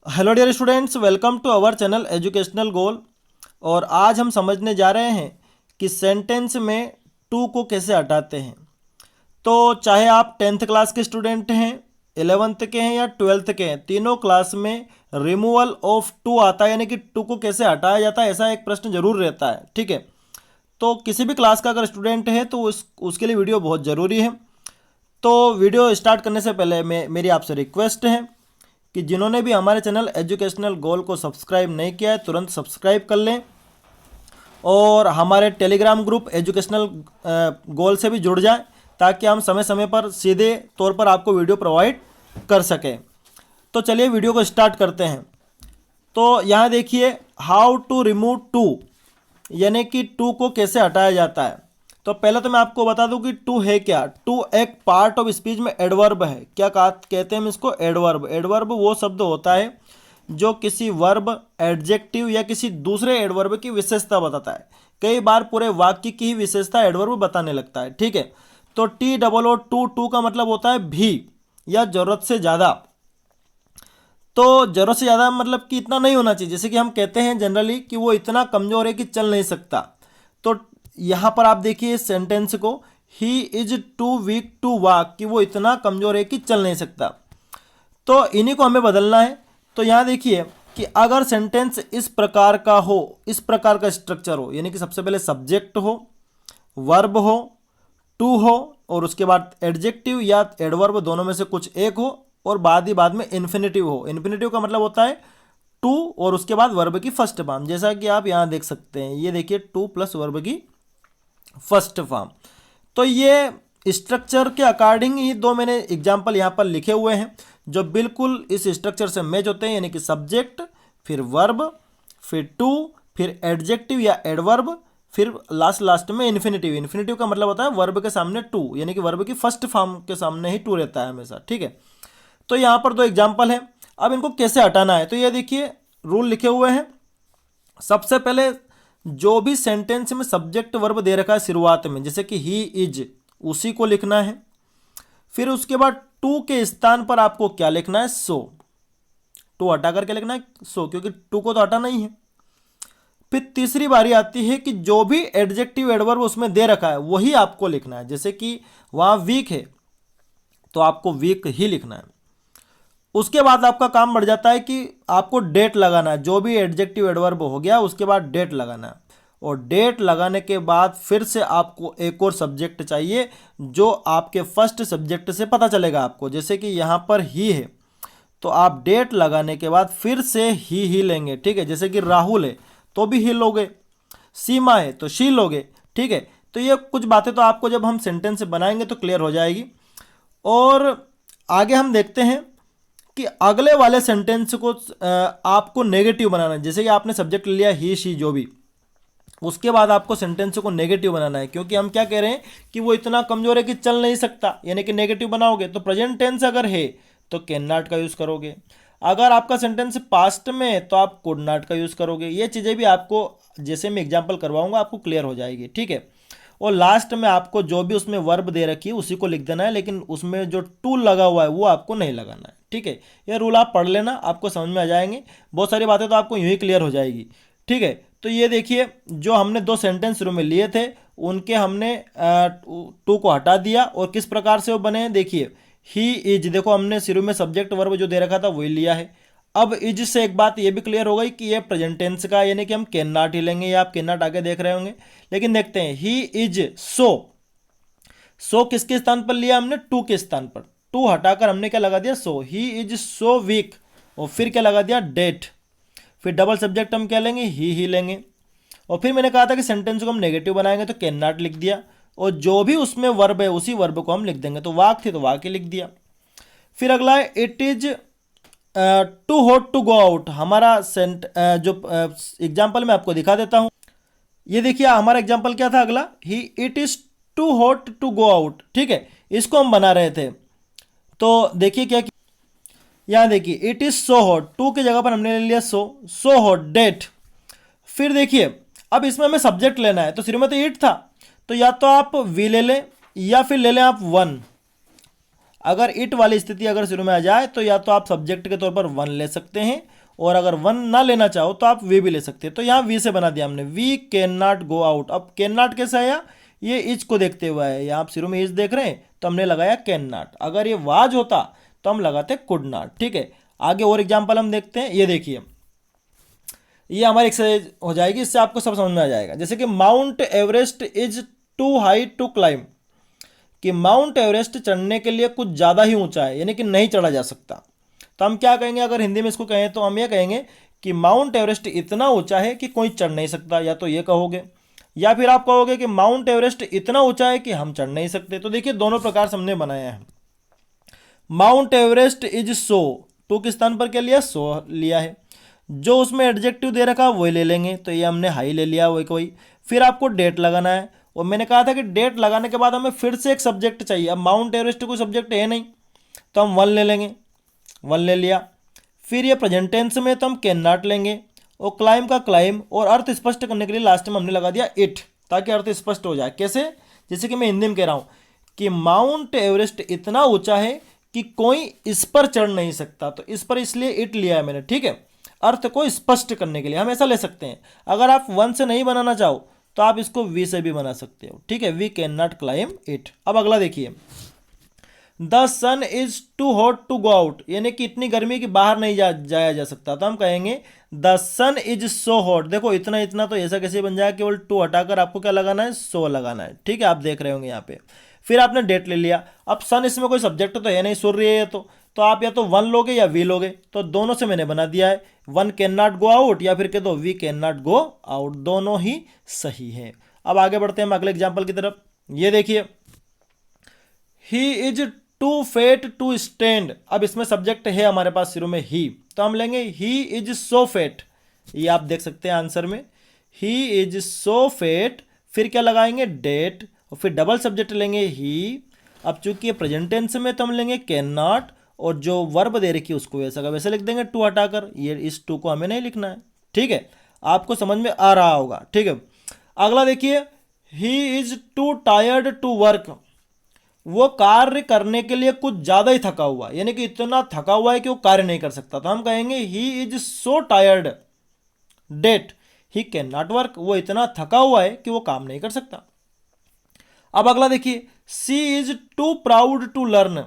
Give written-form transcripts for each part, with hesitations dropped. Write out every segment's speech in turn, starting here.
Hello dear students, welcome to our channel educational goal. और आज हम समझने जा रहे हैं कि सेंटेंस में टू को कैसे हटाते हैं। तो चाहे आप 10th क्लास के स्टूडेंट हैं, 11th के हैं या 12th के हैं, तीनों क्लास में रिमूवल ऑफ टू आता है, यानी कि टू को कैसे हटाया जाता है, ऐसा एक प्रश्न जरूर रहता है। ठीक है, तो किसी भी क्लास का अगर स्टूडेंट है तो उसके लिए वीडियो बहुत ज़रूरी है। तो वीडियो स्टार्ट करने से पहले मेरी आपसे रिक्वेस्ट है कि जिन्होंने भी हमारे चैनल एजुकेशनल गोल को सब्सक्राइब नहीं किया है तुरंत सब्सक्राइब कर लें और हमारे टेलीग्राम ग्रुप एजुकेशनल गोल से भी जुड़ जाएं ताकि हम समय समय पर सीधे तौर पर आपको वीडियो प्रोवाइड कर सकें। तो चलिए वीडियो को स्टार्ट करते हैं। तो यहाँ देखिए, हाउ टू रिमूव टू, यानी कि टू को कैसे हटाया जाता है। तो पहले तो मैं आपको बता दूं कि टू है क्या। टू एक पार्ट ऑफ स्पीच में एडवर्ब है। क्या कहते हैं हम इसको? एडवर्ब। एडवर्ब वो शब्द होता है जो किसी वर्ब, एडजेक्टिव या किसी दूसरे एडवर्ब की विशेषता बताता है। कई बार पूरे वाक्य की ही विशेषता एडवर्ब बताने लगता है। ठीक है, तो T double O too, too का मतलब होता है भी या जरूरत से ज़्यादा। तो जरूरत से ज़्यादा मतलब कि इतना नहीं होना चाहिए। जैसे कि हम कहते हैं जनरली कि वो इतना कमज़ोर है कि चल नहीं सकता। तो यहाँ पर आप देखिए इस सेंटेंस को, he is too weak to walk, कि वो इतना कमज़ोर है कि चल नहीं सकता। तो इन्हीं को हमें बदलना है। तो यहाँ देखिए कि अगर सेंटेंस इस प्रकार का हो, इस प्रकार का स्ट्रक्चर हो, यानी कि सबसे पहले सब्जेक्ट हो, वर्ब हो, टू हो और उसके बाद एडजेक्टिव या एडवर्ब दोनों में से कुछ एक हो और बाद में इन्फिनेटिव हो। इन्फिनेटिव का मतलब होता है टू और उसके बाद वर्ब की फर्स्ट फॉर्म, जैसा कि आप यहाँ देख सकते हैं। ये देखिए टू प्लस वर्ब की फर्स्ट फॉर्म। तो ये स्ट्रक्चर के अकॉर्डिंग ही दो मैंने एग्जाम्पल यहाँ पर लिखे हुए हैं जो बिल्कुल इस स्ट्रक्चर से मैच होते हैं, यानी कि सब्जेक्ट, फिर वर्ब, फिर टू, फिर एडजेक्टिव या एडवर्ब, फिर लास्ट में इन्फिनेटिव। इन्फिनेटिव का मतलब होता है वर्ब के सामने टू, यानी कि वर्ब की फर्स्ट फॉर्म के सामने ही टू रहता है हमेशा। ठीक है, तो यहाँ पर दो एग्जाम्पल है। अब इनको कैसे हटाना है, तो ये देखिए रूल लिखे हुए हैं। सबसे पहले जो भी सेंटेंस में सब्जेक्ट वर्ब दे रखा है शुरुआत में, जैसे कि ही इज, उसी को लिखना है। फिर उसके बाद टू के स्थान पर आपको क्या लिखना है? सो। टू हटा करके लिखना है सो, क्योंकि टू को तो हटाना ही है। फिर तीसरी बारी आती है कि जो भी एडजेक्टिव एडवर्ब उसमें दे रखा है वही आपको लिखना है। जैसे कि वहां वीक है तो आपको वीक ही लिखना है। उसके बाद आपका काम बढ़ जाता है कि आपको डेट लगाना है। जो भी एडजेक्टिव एडवर्ब हो गया उसके बाद डेट लगाना है, और डेट लगाने के बाद फिर से आपको एक और सब्जेक्ट चाहिए जो आपके फर्स्ट सब्जेक्ट से पता चलेगा आपको। जैसे कि यहाँ पर ही है तो आप डेट लगाने के बाद फिर से ही लेंगे। ठीक है, जैसे कि राहुल है तो भी ही लोगे, सीमा है तो शी लोगे। ठीक है, तो ये कुछ बातें तो आपको जब हम सेंटेंस बनाएंगे तो क्लियर हो जाएगी। और आगे हम देखते हैं कि अगले वाले सेंटेंस को आपको नेगेटिव बनाना है। जैसे कि आपने सब्जेक्ट लिया ही शी जो भी, उसके बाद आपको सेंटेंस को नेगेटिव बनाना है, क्योंकि हम क्या कह रहे हैं कि वो इतना कमजोर है कि चल नहीं सकता, यानी कि नेगेटिव बनाओगे तो प्रेजेंट टेंस अगर है तो कैन नॉट का यूज करोगे। अगर आपका सेंटेंस पास्ट में है तो आप कुड नॉट का यूज करोगे। ये चीज़ें भी आपको जैसे मैं एग्जाम्पल करवाऊंगा आपको क्लियर हो जाएगी। ठीक है, और लास्ट में आपको जो भी उसमें वर्ब दे रखी है उसी को लिख देना है, लेकिन उसमें जो टू लगा हुआ है वो आपको नहीं लगाना है। ठीक है, ये रूल आप पढ़ लेना, आपको समझ में आ जाएंगे। बहुत सारी बातें तो आपको यूं ही क्लियर हो जाएगी। ठीक है, तो ये देखिए जो हमने दो सेंटेंस शुरू में लिए थे उनके हमने टू को हटा दिया, और किस प्रकार से वो बने हैं देखिए। ही इज, देखो हमने शुरू में सब्जेक्ट वर्ब जो दे रखा था वही लिया है। अब इज से एक बात ये भी क्लियर हो गई कि ये प्रेजेंट टेंस का, यानी कि हम कैन नॉट ही लेंगे, या आप कैन नॉट आगे देख रहे होंगे। लेकिन देखते हैं, ही इज सो, सो किसके स्थान पर लिया हमने? टू के स्थान पर। टू हटाकर हमने क्या लगा दिया? सो। ही इज सो वीक, और फिर क्या लगा दिया? डेट। फिर डबल सब्जेक्ट हम क्या लेंगे? ही लेंगे। और फिर मैंने कहा था कि सेंटेंस को हम नेगेटिव बनाएंगे तो कैन नॉट लिख दिया, और जो भी उसमें वर्ब है उसी वर्ब को हम लिख देंगे। तो वाक थी तो वाक ही लिख दिया। फिर अगला है it is too hot to go out. हमारा जो एग्जाम्पल मैं आपको दिखा देता हूं। ये देखिए हमारा एग्जाम्पल क्या था अगला, he it is too hot to go out. ठीक है, इसको हम बना रहे थे। तो देखिए क्या, यहां देखिए it is so hot, too की जगह पर हमने ले लिया सो हॉट डेट। फिर देखिए अब इसमें हमें सब्जेक्ट लेना है, तो शुरू में तो इट था, तो या तो आप वी ले लें या फिर ले लें आप वन। अगर इट वाली स्थिति अगर शुरू में आ जाए तो या तो आप सब्जेक्ट के तौर पर वन ले सकते हैं और अगर वन ना लेना चाहो तो आप वी भी ले सकते हैं। तो यहाँ वी से बना दिया हमने, we can not go out. अब कैन नॉट कैसे आया, ये इज को देखते हुए है, यहाँ आप शुरू में इज देख रहे हैं तो हमने लगाया कैन नॉट। अगर ये वाज होता तो हम लगाते कुड नॉट। ठीक है, आगे और एग्जाम्पल हम देखते हैं। ये देखिए, ये हमारी एक्सरसाइज हो जाएगी, इससे आपको सब समझ में आ जाएगा। जैसे कि Mount Everest is too high to climb, कि माउंट एवरेस्ट चढ़ने के लिए कुछ ज़्यादा ही ऊंचा है, यानी कि नहीं चढ़ा जा सकता। तो हम क्या कहेंगे, अगर हिंदी में इसको कहें तो हम ये कहेंगे कि माउंट एवरेस्ट इतना ऊंचा है कि कोई चढ़ नहीं सकता, या तो ये कहोगे, या फिर आप कहोगे कि माउंट एवरेस्ट इतना ऊंचा है कि हम चढ़ नहीं सकते। तो देखिए दोनों प्रकार से हमने बनाया है। Mount Everest is so, too के स्थान पर क्या लिया, सो लिया है। जो उसमें एडजेक्टिव दे रखा वही ले लेंगे, तो ये हमने हाई ले लिया वही कोई। फिर आपको डेट लगाना है, और मैंने कहा था कि डेट लगाने के बाद हमें फिर से एक सब्जेक्ट चाहिए। अब माउंट एवरेस्ट कोई सब्जेक्ट है नहीं, तो हम वन ले लेंगे, वन ले लिया। फिर ये प्रेजेंट टेंस में तो हम कैन नॉट लेंगे, और क्लाइम का क्लाइम, और अर्थ स्पष्ट करने के लिए लास्ट में हमने लगा दिया इट, ताकि अर्थ स्पष्ट हो जाए। कैसे, जैसे कि मैं हिंदी में कह रहा हूँ कि माउंट एवरेस्ट इतना ऊंचा है कि कोई इस पर चढ़ नहीं सकता, तो इस पर इसलिए इट लिया है मैंने। ठीक है, अर्थ को स्पष्ट करने के लिए हम ऐसा ले सकते हैं। अगर आप वन से नहीं बनाना चाहो तो आप इसको वी से भी बना सकते हो। ठीक है, we can not climb it. अब अगला देखिए, the sun is too hot to go out, यानी कि इतनी गर्मी की बाहर नहीं जाया जा सकता। तो हम कहेंगे the sun is so hot. देखो इतना इतना तो ऐसा कैसे बन जाएगा, केवल टू हटाकर आपको क्या लगाना है, सो लगाना है। ठीक है, आप देख रहे होंगे यहाँ पे। फिर आपने डेट ले लिया। अब सन इसमें कोई सब्जेक्ट तो है नहीं, सूर्य है तो आप या तो वन लोगे या वी लोगे, तो दोनों से मैंने बना दिया है, one can not go out या फिर कह दो we can not go out, दोनों ही सही है। अब आगे बढ़ते हैं हम अगले एग्जाम्पल की तरफ। ये देखिए, he is too fat to stand. अब इसमें सब्जेक्ट है हमारे पास शुरू में ही, तो हम लेंगे ही इज सो फेट। ये आप देख सकते हैं आंसर में, ही इज सो फेट। फिर क्या लगाएंगे, डेट, और फिर डबल सब्जेक्ट लेंगे ही। अब चूंकि प्रेजेंट टेंस में तो हम लेंगे कैन नॉट, और जो वर्ब दे रखी है उसको वैसा का वैसे लिख देंगे टू हटाकर, ये इस टू को हमें नहीं लिखना है। ठीक है, आपको समझ में आ रहा होगा। ठीक है, अगला देखिए, he is too tired to work. वो कार्य करने के लिए कुछ ज़्यादा ही थका हुआ, यानी कि इतना थका हुआ है कि वो कार्य नहीं कर सकता। तो हम कहेंगे he is so tired that he can not work. वो इतना थका हुआ है कि वो काम नहीं कर सकता। अब अगला देखिए, she is too proud to learn.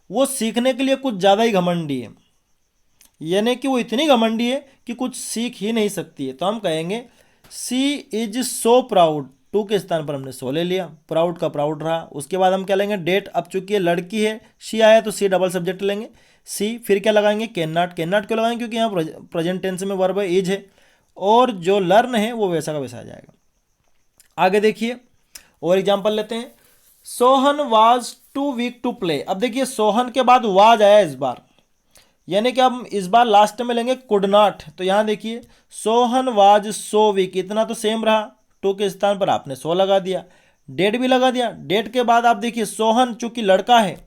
वो सीखने के लिए कुछ ज़्यादा ही घमंडी है, यानी कि वो इतनी घमंडी है कि कुछ सीख ही नहीं सकती है। तो हम कहेंगे she is so proud, to के स्थान पर हमने सो ले लिया, प्राउड का प्राउड रहा। उसके बाद हम क्या लेंगे, डेट। अब चूंकि ये लड़की है, शी आया तो सी डबल सब्जेक्ट लेंगे सी। फिर क्या लगाएंगे, कैन नॉट। कैन नॉट क्यों लगाएंगे, क्योंकि यहाँ प्रेजेंट टेंस में वर्ब इज है, और जो लर्न है वो वैसा का वैसा आ जाएगा। आगे देखिए और एग्जाम्पल लेते हैं। Sohan was too weak to play. अब देखिए सोहन के बाद वाज आया इस बार, यानी कि हम इस बार लास्ट में लेंगे कुड नॉट। तो यहाँ देखिए, सोहन वाज सो वीक, इतना तो सेम रहा, टू के स्थान पर आपने सो लगा दिया, डेट भी लगा दिया। डेट के बाद आप देखिए सोहन चूंकि लड़का है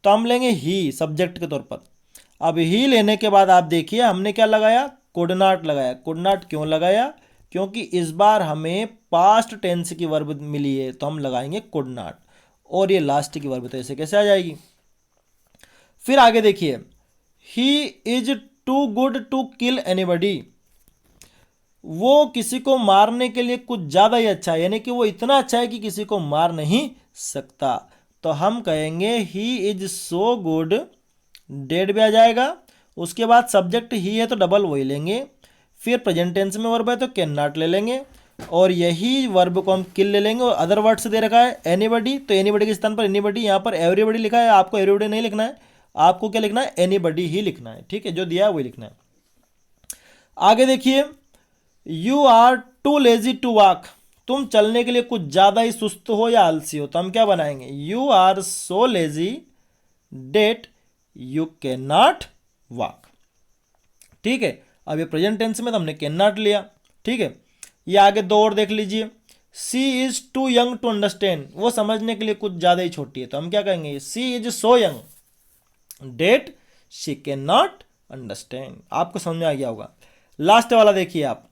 तो हम लेंगे ही सब्जेक्ट के तौर पर। अब ही लेने के बाद आप देखिए हमने क्या लगाया, कुड नॉट लगाया। कुड नॉट क्यों लगाया, क्योंकि इस बार हमें पास्ट टेंस की वर्ब मिली है, तो हम लगाएंगे कुड नॉट, और ये लास्ट की वर्ब तो ऐसे कैसे आ जाएगी। फिर आगे देखिए, he is too good to kill anybody. वो किसी को मारने के लिए कुछ ज़्यादा ही अच्छा है, यानी कि वो इतना अच्छा है कि किसी को मार नहीं सकता। तो हम कहेंगे he is so good, that भी आ जाएगा। उसके बाद सब्जेक्ट ही है तो डबल वही लेंगे। फिर प्रेजेंट टेंस में वर्ब है तो कैन नॉट ले लेंगे, और यही वर्ब को हम किल ले लेंगे। और अदर वर्ड से दे रखा है एनीबडी, तो एनीबडी के स्थान पर एनीबडी, यहाँ पर एवरीबडी लिखा है, आपको एवरीबडी नहीं लिखना है, आपको क्या लिखना है, एनीबडी ही लिखना है। ठीक है, जो दिया है वही लिखना है। आगे देखिए, you are too lazy to walk. तुम चलने के लिए कुछ ज़्यादा ही सुस्त हो या आलसी हो, तो हम क्या बनाएंगे, you are so lazy that you can not walk. ठीक है, अब ये प्रेजेंट टेंस में तो हमने कैन नॉट लिया। ठीक है, ये आगे दो और देख लीजिए, she is too young to understand. वो समझने के लिए कुछ ज़्यादा ही छोटी है, तो हम क्या कहेंगे, she is so young that she can not understand. आपको समझ में आ गया होगा। लास्ट वाला देखिए आप,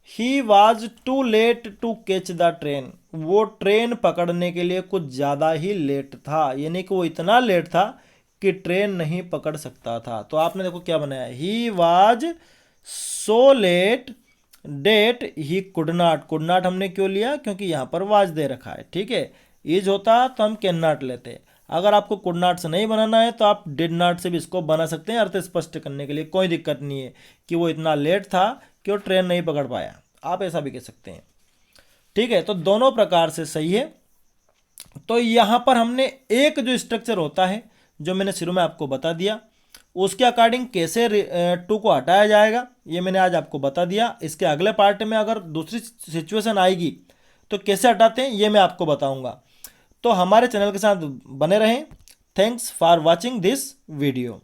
he was too late to catch the train. वो ट्रेन पकड़ने के लिए कुछ ज़्यादा ही लेट था, यानी कि वो इतना लेट था कि ट्रेन नहीं पकड़ सकता था। तो आपने देखो क्या बनाया, he was so late that he could not हमने क्यों लिया, क्योंकि यहाँ पर वाज दे रखा है, ठीक है। इज होता तो हम कैन नॉट लेते। अगर आपको कुड नॉट से नहीं बनाना है तो आप डिड नॉट से भी इसको बना सकते हैं अर्थ स्पष्ट करने के लिए, कोई दिक्कत नहीं है कि वो इतना लेट था कि वो ट्रेन नहीं पकड़ पाया, आप ऐसा भी कह सकते हैं, ठीक है। तो दोनों प्रकार से सही है। तो यहाँ पर हमने एक जो स्ट्रक्चर होता है जो मैंने शुरू में आपको बता दिया, उसके अकॉर्डिंग कैसे टू को हटाया जाएगा ये मैंने आज आपको बता दिया। इसके अगले पार्ट में अगर दूसरी सिचुएशन आएगी तो कैसे हटाते हैं ये मैं आपको बताऊंगा। तो हमारे चैनल के साथ बने रहें। Thanks for watching this video.